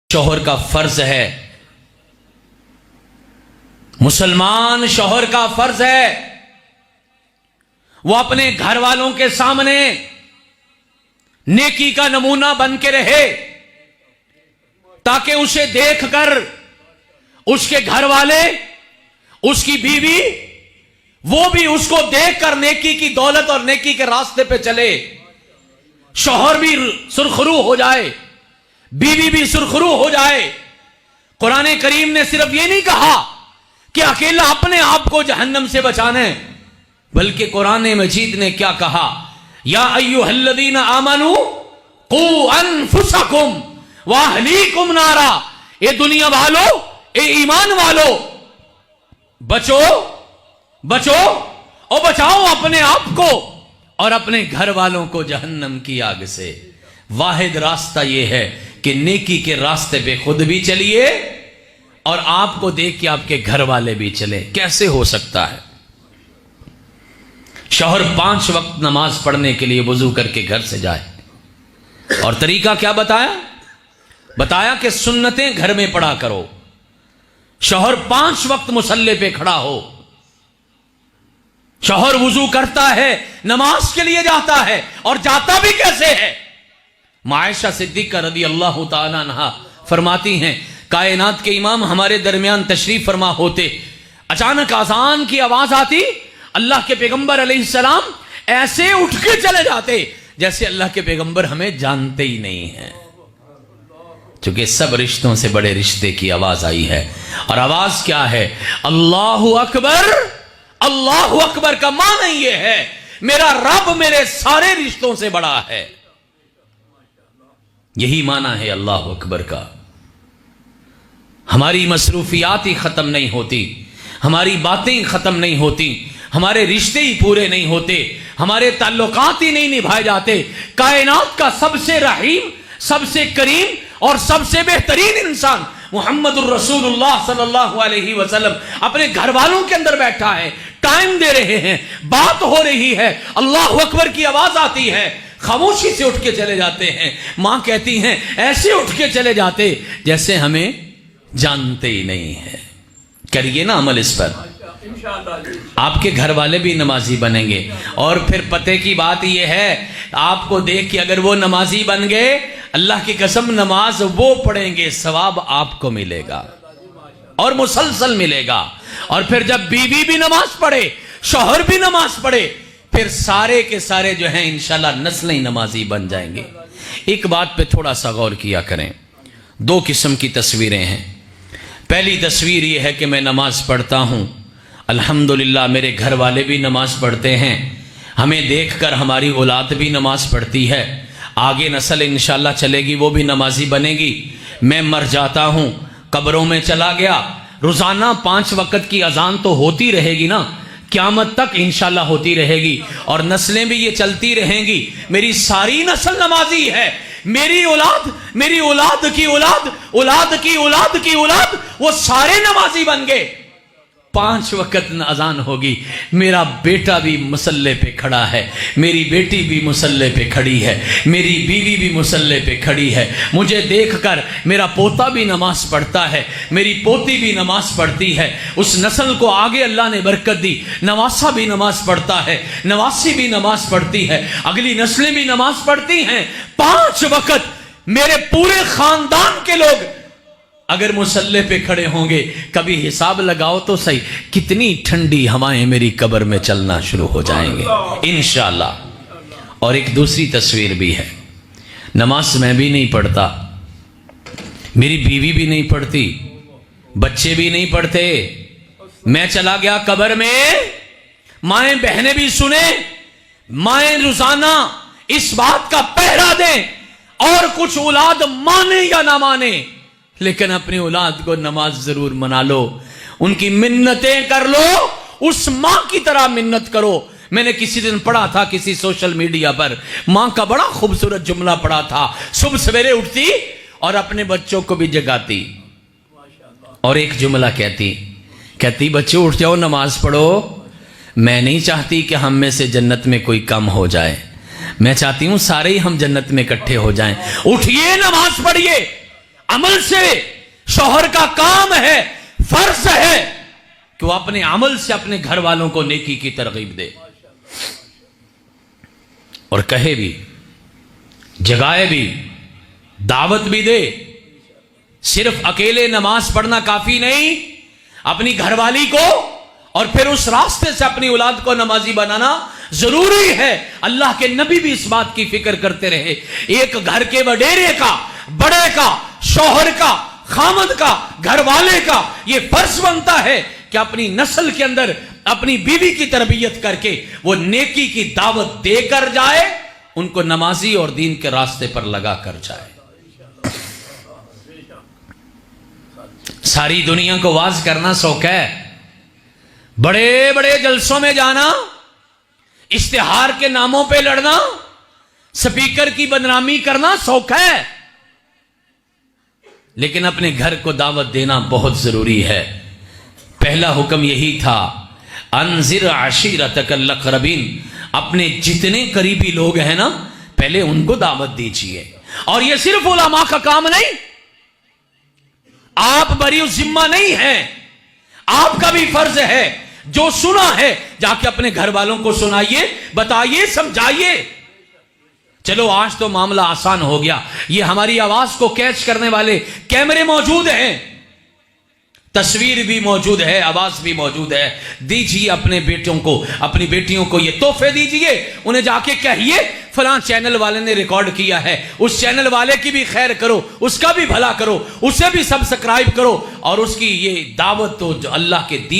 शौहर का फर्ज है, मुसलमान शौहर का फर्ज है वो अपने घर वालों के सामने नेकी का नमूना बन के रहे, ताकि उसे देखकर उसके घर वाले, उसकी बीवी, वो भी उसको देखकर नेकी की दौलत और नेकी के रास्ते पे चले। शौहर भी सुरखरू हो जाए, बीवी भी सुरखरू हो जाए। कुरान करीम ने सिर्फ ये नहीं कहा कि अकेला अपने आप को जहन्नम से बचाना है, बल्कि कुरान मजीद ने क्या कहा, या अय्युहल्लज़ीना आमनू कू अनफुसकुम व अहलीकुम नारा। ए दुनिया वालों, ए ईमान वालों, बचो बचो और बचाओ अपने आप को और अपने घर वालों को जहन्नम की आग से। वाहिद रास्ता यह है कि नेकी के रास्ते पे खुद भी चलिए और आपको देख के आपके घर वाले भी चले। कैसे हो सकता है? शौहर 5 वक्त नमाज पढ़ने के लिए वुजू करके घर से जाए, और तरीका क्या बताया? बताया कि सुन्नतें घर में पढ़ा करो। शौहर 5 वक्त मुसल्ले पे खड़ा हो। शौहर वुजू करता है, नमाज के लिए जाता है, और जाता भी कैसे है? आयशा सिद्दीक़ा रज़ी अल्लाह ताला अन्हा फरमाती हैं, कायनात के इमाम हमारे दरमियान तशरीफ फरमा होते, अचानक आजान की आवाज आती, अल्लाह के पैगंबर अलैहिस्सलाम ऐसे उठ के चले जाते जैसे अल्लाह के पैगंबर हमें जानते ही नहीं हैं, क्योंकि सब रिश्तों से बड़े रिश्ते की आवाज आई है। और आवाज क्या है? अल्लाहु अकबर। अल्लाहु अकबर का माना यह है, मेरा रब मेरे सारे रिश्तों से बड़ा है। यही माना है अल्लाहु अकबर का। हमारी मसरूफियात ही खत्म नहीं होती, हमारी बातें ही खत्म नहीं होती, हमारे रिश्ते ही पूरे नहीं होते, हमारे ताल्लुकात ही नहीं निभाए जाते। कायनात का सबसे रहीम, सबसे करीम और सबसे बेहतरीन इंसान मुहम्मदुर रसूलुल्लाह सल्लल्लाहु अलैहि वसल्लम अपने घर वालों के अंदर बैठा है, टाइम दे रहे हैं, बात हो रही है, अल्लाहु अकबर की आवाज आती है, खामोशी से उठ के चले जाते हैं। मां कहती हैं ऐसे उठ के चले जाते जैसे हमें जानते ही नहीं है। करिए ना अमल इस पर, आपके घर वाले भी नमाजी बनेंगे। और फिर पते की बात यह है, आपको देख के अगर वो नमाजी बन गए, अल्लाह की कसम नमाज वो पढ़ेंगे, सवाब आपको मिलेगा और मुसलसल मिलेगा। और फिर जब बीवी भी नमाज पढ़े, शौहर भी नमाज पढ़े, फिर सारे के सारे जो हैं इंशाल्लाह नस्लें ही नमाजी बन जाएंगे। एक बात पे थोड़ा सा गौर किया करें, 2 किस्म की तस्वीरें हैं। पहली तस्वीर यह है कि मैं नमाज पढ़ता हूँ, अल्हम्दुलिल्लाह मेरे घर वाले भी नमाज पढ़ते हैं, हमें देखकर हमारी औलाद भी नमाज पढ़ती है, आगे नस्ल इंशाल्लाह चलेगी, वो भी नमाजी बनेगी। मैं मर जाता हूँ, कब्रों में चला गया, रोजाना 5 वक्त की अजान तो होती रहेगी ना, क़यामत तक इंशाल्लाह होती रहेगी, और नस्लें भी ये चलती रहेंगी। मेरी सारी नस्ल नमाजी है, मेरी औलाद, मेरी औलाद की औलाद, औलाद की औलाद की औलाद, वो सारे नमाजी बन गए। 5 वक्त अजान होगी, मेरा बेटा भी मुसल्ले पे खड़ा है, मेरी बेटी भी मुसल्ले पे खड़ी है, मेरी बीवी भी मुसल्ले पे खड़ी है। मुझे देखकर मेरा पोता भी नमाज पढ़ता है, मेरी पोती भी नमाज पढ़ती है। उस नस्ल को आगे अल्लाह ने बरकत दी, नवासा भी नमाज पढ़ता है, नवासी भी नमाज पढ़ती है, अगली नस्लें भी नमाज पढ़ती हैं। 5 वक्त मेरे पूरे खानदान के लोग अगर मुसल्ले पे खड़े होंगे, कभी हिसाब लगाओ तो सही, कितनी ठंडी हवाएं मेरी कब्र में चलना शुरू हो जाएंगे इंशाल्लाह। और एक दूसरी तस्वीर भी है, नमाज मैं भी नहीं पढ़ता, मेरी बीवी भी नहीं पढ़ती, बच्चे भी नहीं पढ़ते, मैं चला गया कब्र में, माएं बहनें भी सुने, माएं रोजाना इस बात का पहरा दें, और कुछ औलाद माने या ना माने, लेकिन अपनी औलाद को नमाज जरूर मना लो, उनकी मिन्नतें कर लो, उस मां की तरह मिन्नत करो। मैंने किसी दिन पढ़ा था किसी सोशल मीडिया पर, मां का बड़ा खूबसूरत जुमला पढ़ा था, सुबह सवेरे उठती और अपने बच्चों को भी जगाती और एक जुमला कहती बच्चों उठ जाओ, नमाज पढ़ो। मैं नहीं चाहती कि हम में से जन्नत में कोई कम हो जाए, मैं चाहती हूं सारे ही हम जन्नत में इकट्ठे हो जाएं। उठिए, नमाज पढ़िए, अमल से शौहर का काम है, फर्ज है कि वो अपने अमल से अपने घर वालों को नेकी की तरगीब दे और कहे भी, जगाए भी, दावत भी दे। सिर्फ अकेले नमाज पढ़ना काफी नहीं, अपनी घरवाली को और फिर उस रास्ते से अपनी औलाद को नमाजी बनाना जरूरी है। अल्लाह के नबी भी इस बात की फिक्र करते रहे। एक घर के वडेरे का, बड़े का, शौहर का, खामद का, घर वाले का यह फर्ज बनता है कि अपनी नस्ल के अंदर अपनी बीवी की तरबियत करके वो नेकी की दावत देकर जाए, उनको नमाजी और दीन के रास्ते पर लगा कर जाए। सारी दुनिया को वाज करना शौक है, बड़े बड़े जलसों में जाना, इश्तिहार के नामों पे लड़ना, स्पीकर की बदनामी करना शौक है, लेकिन अपने घर को दावत देना बहुत जरूरी है। पहला हुक्म यही था, अनजिर आशीरतकल अक़रबीन, अपने जितने करीबी लोग हैं ना पहले उनको दावत दीजिए। और यह सिर्फ उलमा का काम नहीं, आप बरी जिम्मा नहीं है, आपका भी फर्ज है। जो सुना है जाके अपने घर वालों को सुनाइए, बताइए, समझाइए। चलो आज तो मामला आसान हो गया, ये हमारी आवाज को कैच करने वाले कैमरे मौजूद हैं, तस्वीर भी मौजूद है, आवाज भी मौजूद है। दीजिए अपने बेटों को, अपनी बेटियों को ये तोहफे दीजिए। उन्हें जाके कहिए फलां चैनल वाले ने रिकॉर्ड किया है, उस चैनल वाले की भी खैर करो, उसका भी भला करो, उसे भी सब्सक्राइब करो और उसकी ये दावत तो अल्लाह के दीन